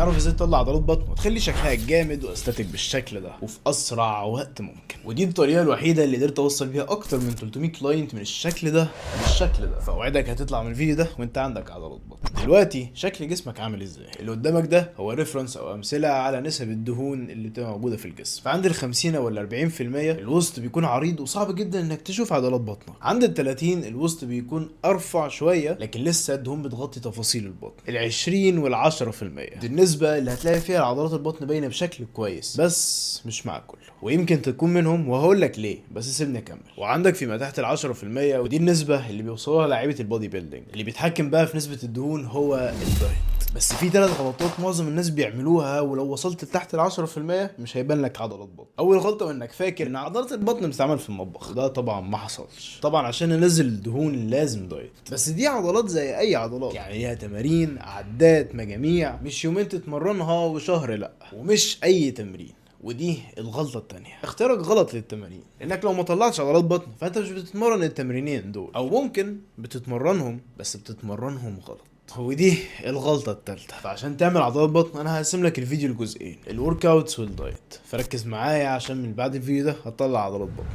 هتعرف ازاي تطلع عضلات بطن وتخلي شكلها جامد واستاتيك بالشكل ده وفي اسرع وقت ممكن. ودي الطريقه الوحيده اللي قدرت اوصل بيها اكتر من 300 كلاينت من الشكل ده بالشكل ده. فاوعدك هتطلع من الفيديو ده وانت عندك عضلات بطن. دلوقتي شكل جسمك عامل ازاي؟ اللي قدامك ده هو ريفرنس او امثله على نسب الدهون اللي بتبقى موجوده في الجسم. فعند ال 50 ولا 40% الوسط بيكون عريض وصعب جدا انك تشوف عضلات بطنك. عند ال 30 الوسط بيكون ارفع شويه لكن لسه الدهون بتغطي تفاصيل البطن. ال 20 وال 10% دي النسبه اللي هتلاقي فيها عضلات البطن باينه بشكل كويس، بس مش مع الكل، ويمكن تكون منهم وهقول لك ليه، بس سيبني اكمل. وعندك فيما تحت ال 10% ودي النسبه اللي بيوصلوها لعيبه البودي بيلدينج. اللي بيتحكم بقى في نسبه الدهون هو الدايت. بس في 3 غلطات معظم الناس بيعملوها، ولو وصلت لتحت ال 10% مش هيبان لك عضلات بطن. اول غلطه انك فاكر ان عضلات البطن بتتعمل في المطبخ، وده طبعا ما حصلش. طبعا عشان ننزل الدهون لازم دايت، بس دي عضلات زي اي عضلات، يعني ليها تمارين، عدات، مجاميع، مش يومين تتمرنها وشهر لا، ومش اي تمرين. ودي الغلطه التانية، اختيارك غلط للتمارين، لانك لو ما طلعتش عضلات بطن فانت مش بتتمرن التمرينين دول، او ممكن بتتمرنهم بس بتتمرنهم غلط. ودي الغلطه الثالثه. فعشان تعمل عضلات بطن انا هقسم لك الفيديو لجزئين، الورك اوتس والدايت، فركز معايا عشان من بعد الفيديو ده هتطلع عضلات بطن.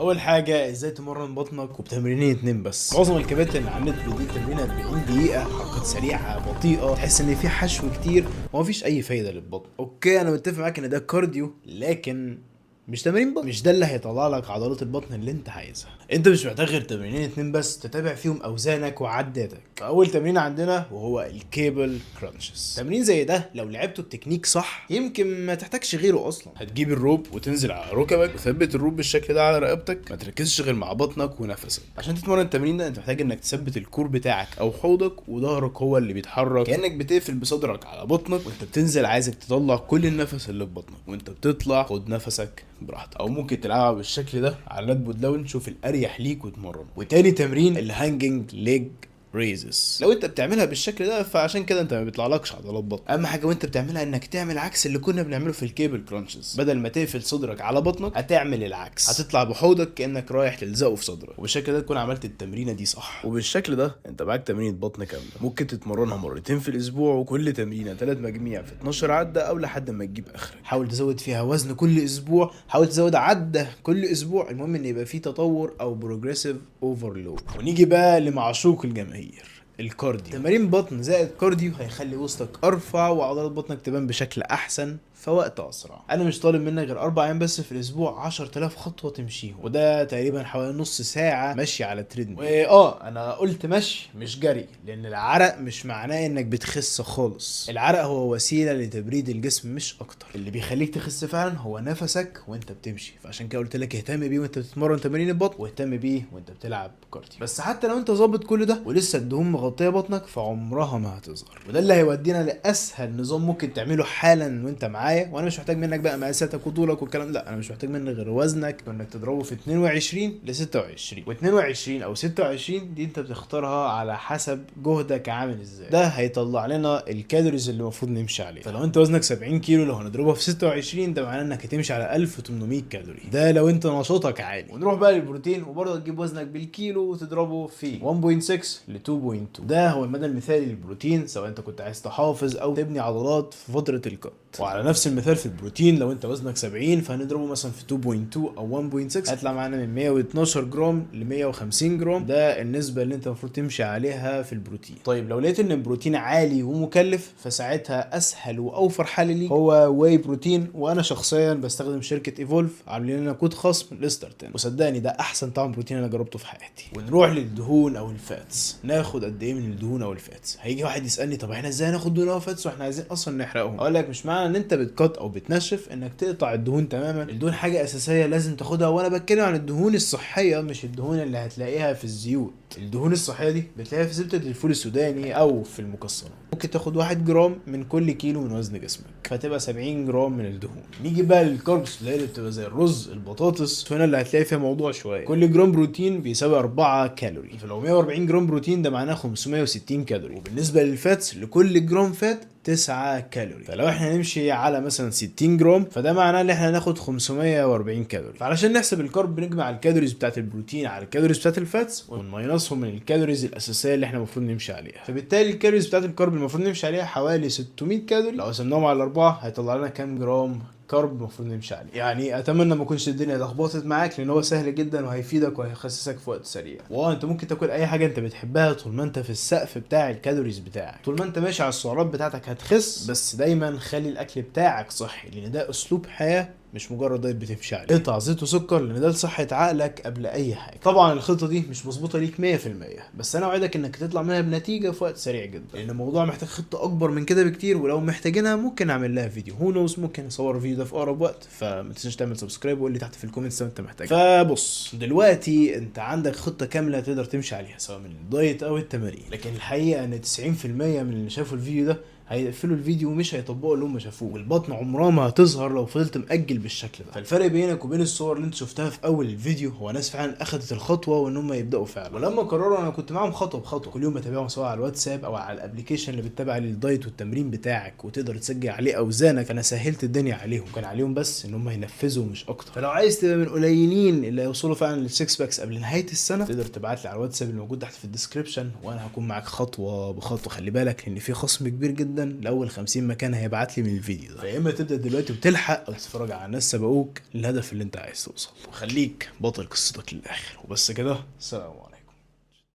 اول حاجه ازاي تمرن بطنك وبتمرينين 2 بس. معظم الكباتن اللي على النت بيديك تمرين 40 دقيقه، حركات سريعه بطيئه، تحس ان في حشو كتير ومفيش اي فايده للبطن. اوكي انا متفق معاك ان ده كارديو، لكن مش تمارين بطن، مش ده اللي هيطلع لك عضلات البطن اللي انت عايزها. انت مش محتاج غير تمرينين 2 بس تتابع فيهم اوزانك وعداتك. اول تمرين عندنا وهو الكيبل كرانشز. تمرين زي ده لو لعبته التكنيك صح يمكن ما تحتاجش غيره اصلا. هتجيب الروب وتنزل على ركبك وثبت الروب بالشكل ده على رقبتك، ما تركزش غير مع بطنك ونفسك. عشان تتمرن التمرين ده انت محتاج انك تثبت الكور بتاعك او حوضك وظهرك هو اللي بيتحرك، كانك بتقفل بصدرك على بطنك، وانت بتنزل عايزك تطلع كل النفس اللي في بطنك، وانت بتطلع خد نفسك براحتك. او ممكن تلعبها بالشكل ده على لات بود داون، شوف الاريح ليك وتمرن. وتاني تمرين الهانجنج ليج ريزز. لو انت بتعملها بالشكل ده فعشان كده انت ما بيطلعلكش عضلات بطن. اهم حاجه وانت بتعملها انك تعمل عكس اللي كنا بنعمله في الكيبل كرانشز. بدل ما تقفل صدرك على بطنك هتعمل العكس، هتطلع بحوضك كانك رايح تلزقه في صدرك، وبالشكل ده تكون عملت التمرينه دي صح. وبالشكل ده انت معاك تمرينه بطن كامله، ممكن تتمرنها مرتين في الاسبوع، وكل تمرينه 3 مجاميع في 12 عده او لحد ما تجيب اخرك. حاول تزود فيها وزن كل اسبوع، حاول تزود عده كل اسبوع، المهم ان يبقى فيه تطور او بروجريسيف اوفرلود. ونيجي بقى لمعشوق الجماهير، الكارديو. تمارين بطن زائد كارديو هيخلي وسطك ارفع وعضلات بطنك تبان بشكل احسن في وقت اسرع. انا مش طالب منك غير 4 ايام بس في الاسبوع 10000 خطوه تمشيهم، وده تقريبا حوالي نص ساعه مشي على تريد. انا قلت مشي مش جري، لان العرق مش معناه انك بتخس خالص. العرق هو وسيله لتبريد الجسم مش اكتر. اللي بيخليك تخس فعلا هو نفسك وانت بتمشي، فعشان كده قلت لك اهتم بيه وانت بتتمرن تمارين البطن، واهتم بيه وانت بتلعب كارديو. بس حتى لو انت ظابط كل ده ولسه الدهون مغطيه بطنك فعمرها ما هتظهر. وده اللي هيودينا لاسهل نظام ممكن تعمله حالا وانت معايا، وانا مش محتاج منك بقى مقاساتك وطولك والكلام، لا انا مش محتاج منك غير وزنك، وانك تضربه في 22 ل 26. و22 او 26 دي انت بتختارها على حسب جهدك عامل ازاي. ده هيطلع لنا الكالوريز اللي المفروض نمشي عليها. فلو انت وزنك 70 كيلو لو هنضربها في 26 ده معناه انك هتمشي على 1800 كالوري، ده لو انت نشاطك عالي. ونروح بقى للبروتين، وبرضه تجيب وزنك بالكيلو وتضربه في 1.6 ل 2.2. ده هو المدى المثالي للبروتين سواء انت كنت عايز تحافظ او تبني عضلات في فتره الكت. وعلى نفس المثال في البروتين لو انت وزنك 70 فهنضربه مثلا في 2.2 او 1.6 هيطلع معانا من 112 جرام ل 150 جرام. ده النسبه اللي انت المفروض تمشي عليها في البروتين. طيب لو لقيت ان البروتين عالي ومكلف فساعتها اسهل واوفر حل ليك هو واي بروتين. وانا شخصيا بستخدم شركه ايفولف، عاملين لنا كود خصم ليستر 10، وصدقني ده احسن طعم بروتين انا جربته في حياتي. ونروح للدهون او الفاتس، ناخد قد ايه من الدهون او الفاتس؟ هيجي واحد يسالني طب احنا ازاي ناخد دهون او فاتس واحنا عايزين اصلا نحرقهم؟ اقول لك مش معنى ان انت بتكت او بتنشف انك تقطع الدهون تماما. الدهون حاجه اساسيه لازم تاخدها، وانا بتكلم عن الدهون الصحيه مش الدهون اللي هتلاقيها في الزيوت. الدهون الصحيه دي بتلاقيها في زبده الفول السوداني او في المكسرات. ممكن تاخد 1 جرام من كل كيلو من وزن جسمك فتبقى 70 جرام من الدهون. نيجي بقى للكاربس اللي بتبقى زي الرز، البطاطس، هنا اللي هتلاقي فيها موضوع شويه. كل جرام بروتين بيساوي 4 كالوري، فلو 140 جرام بروتين ده معناه 560 كالوري. وبالنسبه للفاتس لكل جرام فات 9 كالوري. فلو احنا هنمشي على مثلا 60 جرام فده معناه ان احنا هناخد 540 كالوري. فعلشان نحسب الكارب بنجمع الكالوريز بتاعت البروتين على الكالوريز بتاعت الفاتس ونماينصهم من الكالوريز الاساسيه اللي احنا المفروض نمشي عليها. فبالتالي الكالوريز بتاعت الكارب المفروض نمشي عليها حوالي 600 كالوري. لو قسمناهم على 4 هيطلع لنا كام جرام كارب المفروض نمشي عليه. يعني اتمنى ما تكونش الدنيا لخبطت معاك، لان هو سهل جدا وهيفيدك وهيخسسك في وقت سريع. انت ممكن تاكل اي حاجه انت بتحبها طول ما انت في السقف بتاع الكالوريز بتاعك. طول ما انت ماشي على السعرات بتاعتك هتخس، بس دايما خلي الاكل بتاعك صحي، لان ده اسلوب حياه مش مجرد دايت بتمشي عليه. اقطع زيت وسكر لان ده لصحه عقلك قبل اي حاجه. طبعا الخطه دي مش مظبوطه ليك 100%، بس انا اوعدك انك تطلع منها بنتيجه في وقت سريع جدا، لان الموضوع محتاج خطه اكبر من كده بكتير، ولو محتاجينها ممكن نعمل لها فيديو. هو نوز ممكن نصور الفيديو ده في اقرب وقت. فما تنساش تعمل سبسكرايب وقول لي تحت في الكومنتس لو انت محتاج. فبص دلوقتي انت عندك خطه كامله تقدر تمشي عليها سواء من الدايت او التمارين، لكن الحقيقه ان 90% من اللي شافوا الفيديو ده هيقفلوا الفيديو ومش هيطبقوا اللي هم شافوه، والبطن عمرها ما هتظهر لو فضلت مأجل بالشكل ده. فالفرق بينك وبين الصور اللي انت شفتها في اول الفيديو هو ناس فعلا اخدت الخطوه وان هم يبداوا فعلا، ولما قرروا انا كنت معاهم خطوه بخطوه. كل يوم بتابعهم سواء على الواتساب او على الابلكيشن اللي بتتابع للدايت والتمرين بتاعك وتقدر تسجل عليه اوزانك. فانا سهلت الدنيا عليهم، كان عليهم بس ان هم ينفذوا مش اكتر. فلو عايز تبقى من قليلين اللي يوصلوا فعلا للسكس باكس قبل نهايه السنه تقدر تبعت لي على الواتساب الموجود تحت في الديسكربشن، وانا هكون معاك خطوه بخطوه. خلي بالك لان في خصم كبير جدا لاول 50 مكان هيبعت لي من الفيديو ده، فيا اما تبدا دلوقتي وتلحق او تتفرج على ناس سبقوك للهدف اللي انت عايز توصل. وخليك بطل قصتك للاخر. وبس كده، سلام عليكم.